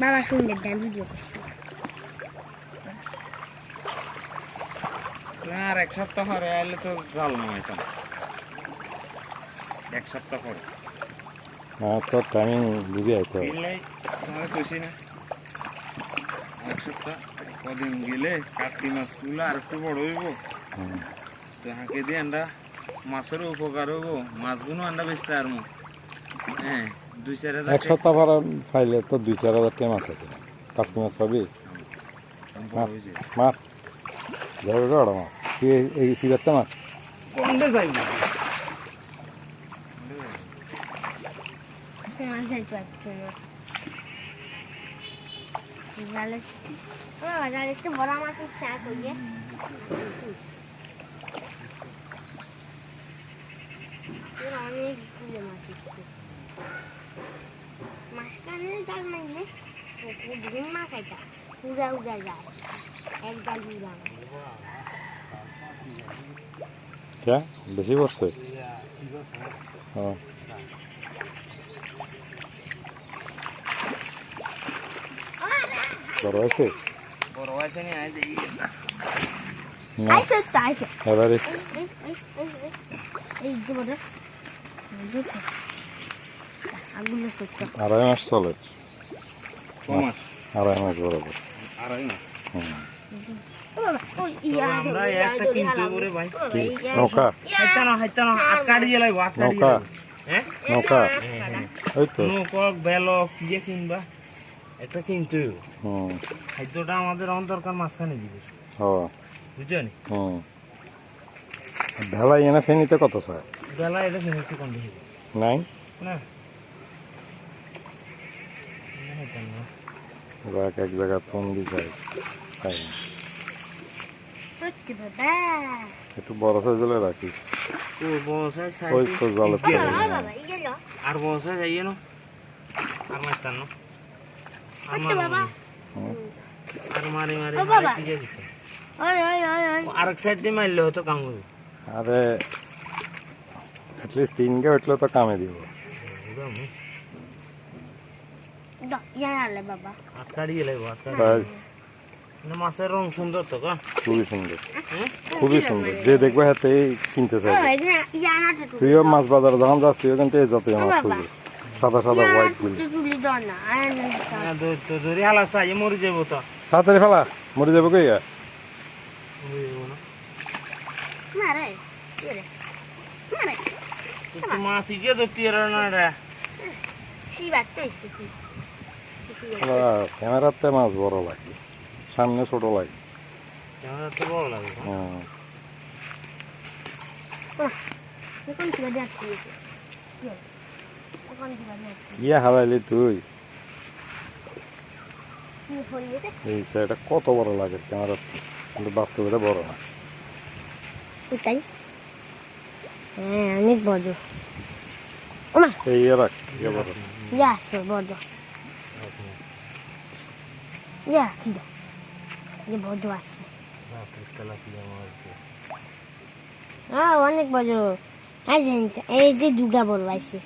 বাবা শুনলে ভিডিও করছি আর এক সপ্তাহ পরে আইলে তো জাল নামাইতাম এক সপ্তাহ পরে তো টাইমিং বুঝে আইতে তোমার খুশি না এক সপ্তাহ কদিন গেলে কাজকি মাছগুলো আর একটু বড় হইব তো হাঁকে দিয়ে আমরা মাছেরও উপকার হবো মাছগুলো আমরা বেচতে আর হ্যাঁ 2-4 এক সপ্তাহ পর ফাইলে তো 2-4 হাজার মাছ আছে কাজকি মাছ পাবি মাছ যাবে বড় মাছ তুই এই সিগারটা মাছ কোনটা যাইব একটু বড় মাছ চা করিয়ে অনেক মাছ মাঝখানে জাল মারলে ঘুম মাছ এটা উড়া উড়া যায় এক জাল উড়া কে বেশি পড়ছে বড় আছে বড় আছে নি আই দেই আইসো তো আইসো এভারেজ এই যে বড় আগুলো সত্য 2.5 মাস চলে কমাস 2.5 মাস বরাবর আড়াই মাস আমরা একটা কিনতে করে ভাই নৌকা হাইতা না আট কাটিয়ে লাগবো আট নৌকা হ্যাঁ নৌকা ওই তো নৌকক বেলক ইয়ে কিনবা একটা কিনতে হুম খাদ্যটা আমাদের দরকার মাঝখানে দিবে বুঝছেন ভেলা এনে ফেনিতে কত চায় বেলা এটা কিনে একটু কম দেখি নাই না এক জায়গা তন্দি যায় তাই সত্যি বাবা একটু বড় সাইজলে রাখিস ও বসে ওই তো জলে বাবা এই গেল আর বসে যাইয়ে না আর মারতাম না সত্যি বাবা আর মারি মারি ও বাবা। কি যাই দিতে ওই ওই ওই ওই আরেক সাইড দিয়ে মারলে হতো কাম হবে আরে অ্যাটলিস্ট 3 গে উঠলে তো কামে দিব ইয়ালে বাবা আট কাটিয়ে লাগবো আট কাটি বাস মাছের রং সুন্দর তো কা খুবই সুন্দর খুবই সুন্দর যে দেখবে হাতে কিনতে চাইবে ইয়ানাতে তুইও মাছ বাজারে যখন যাস তুইও কিন্তু এই জাতীয় মাছ খুঁজিস সাদা সাদা হোয়াইট গুলি তুলি দাও না তো ধরে হালা চাই মরে যাবো তো তাড়াতাড়ি ফেলা মরে যাবে কই মরে যাবো না মারে রে মারে তো মাছ ইকে ধরতে এর না রে শিবাত তো এসেছি ক্যামেরাতে মাছ বড় লাগে সামনে ছোট লাগে ক্যামেরা তো বড় লাগে এখন কি বাজে আছে এখন কি বাজে আছে ইয়ে হারাইলি তুই কি হইছে এই সেটা কত বড় লাগে ক্যামেরা কিন্তু বাস্তবে এটা বড় না ওটাই হ্যাঁ অনেক বড় ওমা এই রাখ ইয়ে বড় ইয়াস বড় ইয়া কি দা এই বড় আছে হ্যাঁ অনেক বড় এই যে দুটা বড় আছে